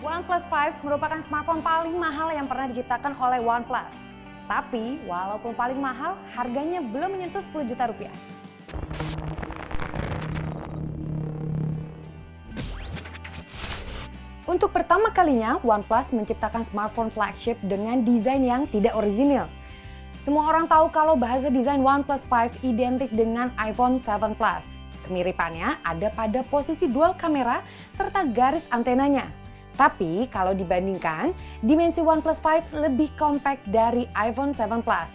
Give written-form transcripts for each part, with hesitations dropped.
OnePlus 5 merupakan smartphone paling mahal yang pernah diciptakan oleh OnePlus. Tapi, walaupun paling mahal, harganya belum menyentuh 10 juta rupiah. Untuk pertama kalinya, OnePlus menciptakan smartphone flagship dengan desain yang tidak orisinil. Semua orang tahu kalau bahasa desain OnePlus 5 identik dengan iPhone 7 Plus. Kemiripannya ada pada posisi dual kamera serta garis antenanya. Tapi kalau dibandingkan, dimensi OnePlus 5 lebih compact dari iPhone 7 Plus.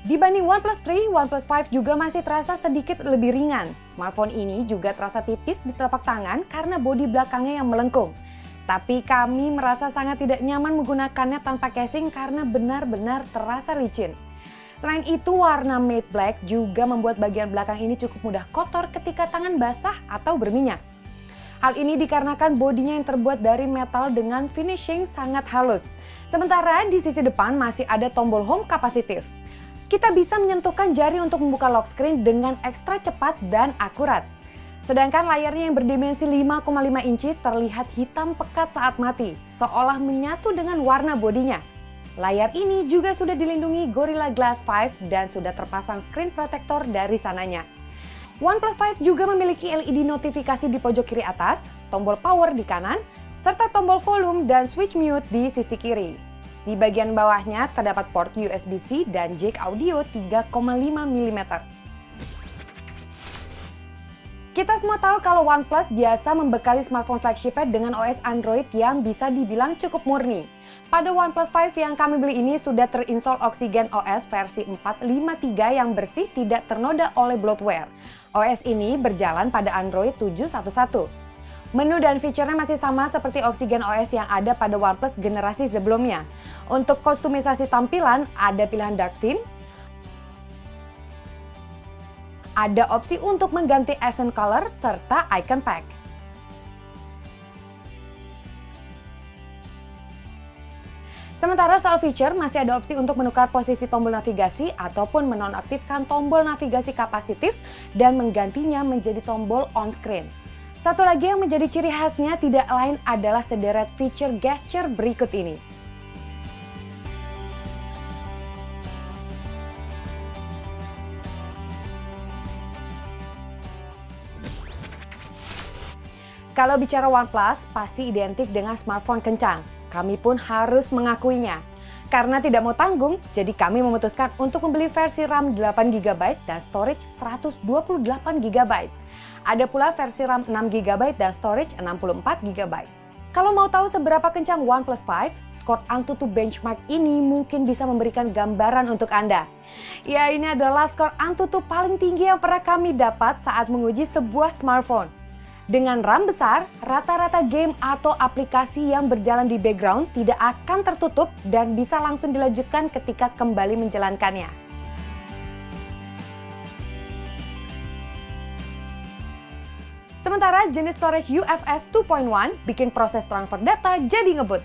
Dibanding OnePlus 3, OnePlus 5 juga masih terasa sedikit lebih ringan. Smartphone ini juga terasa tipis di telapak tangan karena bodi belakangnya yang melengkung. Tapi kami merasa sangat tidak nyaman menggunakannya tanpa casing karena benar-benar terasa licin. Selain itu, warna matte black juga membuat bagian belakang ini cukup mudah kotor ketika tangan basah atau berminyak. Hal ini dikarenakan bodinya yang terbuat dari metal dengan finishing sangat halus. Sementara di sisi depan masih ada tombol home kapasitif. Kita bisa menyentuhkan jari untuk membuka lock screen dengan ekstra cepat dan akurat. Sedangkan layarnya yang berdimensi 5,5 inci terlihat hitam pekat saat mati, seolah menyatu dengan warna bodinya. Layar ini juga sudah dilindungi Gorilla Glass 5 dan sudah terpasang screen protector dari sananya. OnePlus 5 juga memiliki LED notifikasi di pojok kiri atas, tombol power di kanan, serta tombol volume dan switch mute di sisi kiri. Di bagian bawahnya terdapat port USB-C dan jack audio 3,5 mm. Kita semua tahu kalau OnePlus biasa membekali smartphone flagshipnya dengan OS Android yang bisa dibilang cukup murni. Pada OnePlus 5 yang kami beli ini sudah terinstall Oxygen OS versi 4.5.3 yang bersih tidak ternoda oleh bloatware. OS ini berjalan pada Android 7.1.1. Menu dan fiturnya masih sama seperti Oxygen OS yang ada pada OnePlus generasi sebelumnya. Untuk kustomisasi tampilan, ada pilihan dark theme, ada opsi untuk mengganti accent color serta icon pack. Sementara soal feature, masih ada opsi untuk menukar posisi tombol navigasi ataupun menonaktifkan tombol navigasi kapasitif dan menggantinya menjadi tombol on-screen. Satu lagi yang menjadi ciri khasnya tidak lain adalah sederet feature gesture berikut ini. Kalau bicara OnePlus, pasti identik dengan smartphone kencang. Kami pun harus mengakuinya. Karena tidak mau tanggung, jadi kami memutuskan untuk membeli versi RAM 8GB dan storage 128GB. Ada pula versi RAM 6GB dan storage 64GB. Kalau mau tahu seberapa kencang OnePlus 5, skor AnTuTu benchmark ini mungkin bisa memberikan gambaran untuk Anda. Ya, ini adalah skor AnTuTu paling tinggi yang pernah kami dapat saat menguji sebuah smartphone. Dengan RAM besar, rata-rata game atau aplikasi yang berjalan di background tidak akan tertutup dan bisa langsung dilanjutkan ketika kembali menjalankannya. Sementara jenis storage UFS 2.1 bikin proses transfer data jadi ngebut.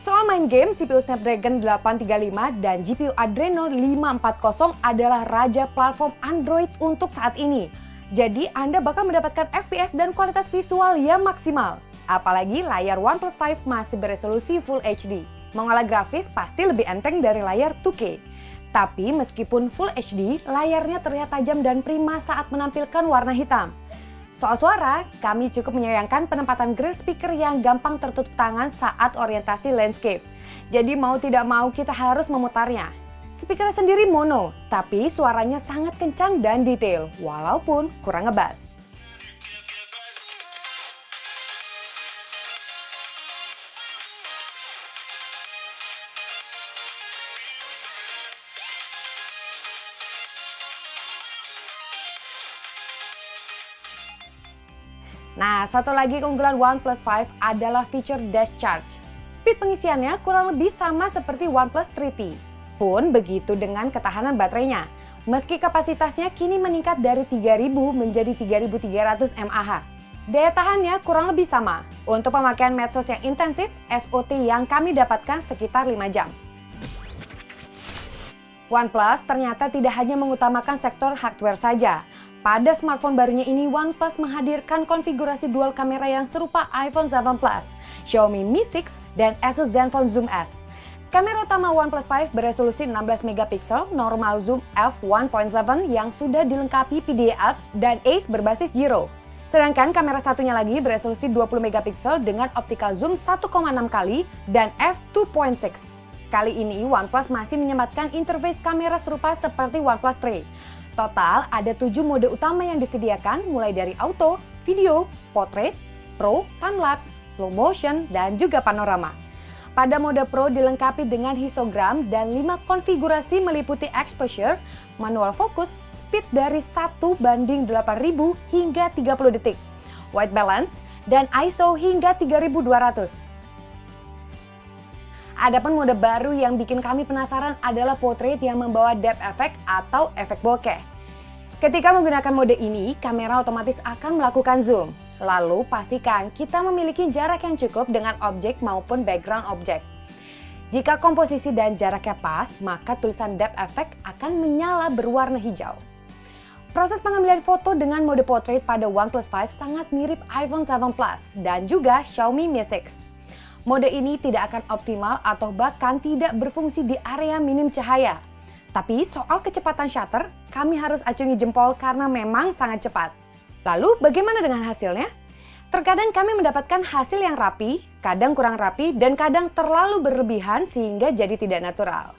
Soal main game, CPU Snapdragon 835 dan GPU Adreno 540 adalah raja platform Android untuk saat ini. Jadi Anda bakal mendapatkan FPS dan kualitas visual yang maksimal. Apalagi layar OnePlus 5 masih beresolusi Full HD. Mengolah grafis pasti lebih enteng dari layar 2K. Tapi meskipun Full HD, layarnya terlihat tajam dan prima saat menampilkan warna hitam. Soal suara, kami cukup menyayangkan penempatan grill speaker yang gampang tertutup tangan saat orientasi landscape. Jadi mau tidak mau kita harus memutarnya. Speaker sendiri mono, tapi suaranya sangat kencang dan detail, walaupun kurang ngebass. Nah, satu lagi keunggulan OnePlus 5 adalah fitur Dash Charge. Speed pengisiannya kurang lebih sama seperti OnePlus 3T. Pun begitu dengan ketahanan baterainya. Meski kapasitasnya kini meningkat dari 3000 menjadi 3300 mAh. Daya tahannya kurang lebih sama. Untuk pemakaian medsos yang intensif, SOT yang kami dapatkan sekitar 5 jam. OnePlus ternyata tidak hanya mengutamakan sektor hardware saja. Pada smartphone barunya ini, OnePlus menghadirkan konfigurasi dual kamera yang serupa iPhone 7 Plus. Xiaomi Mi 6, dan Asus Zenfone Zoom S. Kamera utama OnePlus 5 beresolusi 16 megapiksel, normal zoom f1.7 yang sudah dilengkapi PDAF dan ACE berbasis gyro. Sedangkan kamera satunya lagi beresolusi 20 megapiksel dengan optical zoom 1,6 kali dan f2.6. Kali ini OnePlus masih menyematkan interface kamera serupa seperti OnePlus 3. Total ada 7 mode utama yang disediakan mulai dari auto, video, portrait, pro, time-lapse, slow motion, dan juga panorama. Pada mode Pro dilengkapi dengan histogram dan 5 konfigurasi meliputi exposure, manual focus, speed dari 1:8000 hingga 30 detik, white balance, dan ISO hingga 3200. Adapun mode baru yang bikin kami penasaran adalah portrait yang membawa depth effect atau efek bokeh. Ketika menggunakan mode ini, kamera otomatis akan melakukan zoom. Lalu pastikan kita memiliki jarak yang cukup dengan objek maupun background objek. Jika komposisi dan jaraknya pas, maka tulisan depth effect akan menyala berwarna hijau. Proses pengambilan foto dengan mode portrait pada OnePlus 5 sangat mirip iPhone 7 Plus dan juga Xiaomi Mi 6. Mode ini tidak akan optimal atau bahkan tidak berfungsi di area minim cahaya. Tapi soal kecepatan shutter, kami harus acungi jempol karena memang sangat cepat. Lalu bagaimana dengan hasilnya? Terkadang kami mendapatkan hasil yang rapi, kadang kurang rapi, dan kadang terlalu berlebihan sehingga jadi tidak natural.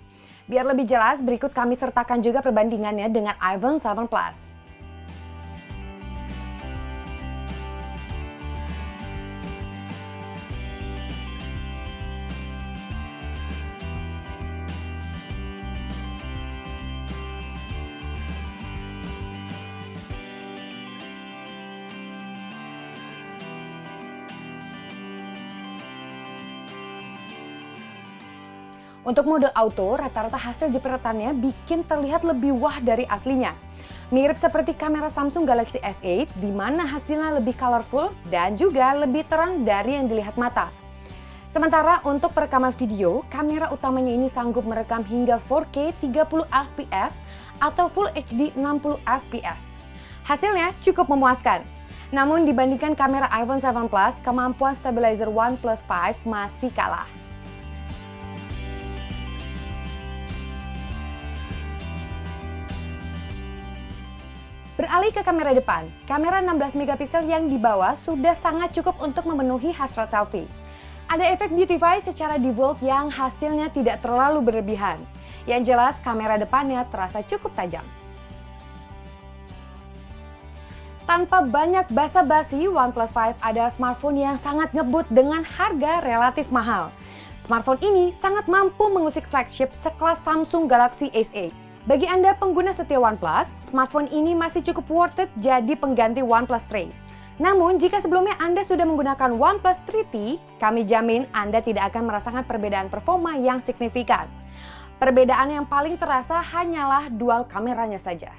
Biar lebih jelas, berikut kami sertakan juga perbandingannya dengan iPhone 7 Plus. Untuk mode auto, rata-rata hasil jepretannya bikin terlihat lebih wah dari aslinya. Mirip seperti kamera Samsung Galaxy S8 di mana hasilnya lebih colorful dan juga lebih terang dari yang dilihat mata. Sementara untuk perekaman video, kamera utamanya ini sanggup merekam hingga 4K 30 fps atau Full HD 60 fps. Hasilnya cukup memuaskan. Namun dibandingkan kamera iPhone 7 Plus, kemampuan stabilizer OnePlus 5 masih kalah. Beralih ke kamera depan, kamera 16 megapiksel yang dibawa sudah sangat cukup untuk memenuhi hasrat selfie. Ada efek beautify secara default yang hasilnya tidak terlalu berlebihan. Yang jelas kamera depannya terasa cukup tajam. Tanpa banyak basa-basi, OnePlus 5 adalah smartphone yang sangat ngebut dengan harga relatif mahal. Smartphone ini sangat mampu mengusik flagship sekelas Samsung Galaxy S8. Bagi Anda pengguna setia OnePlus, smartphone ini masih cukup worth it jadi pengganti OnePlus 3. Namun, jika sebelumnya Anda sudah menggunakan OnePlus 3T, kami jamin Anda tidak akan merasakan perbedaan performa yang signifikan. Perbedaan yang paling terasa hanyalah dual kameranya saja.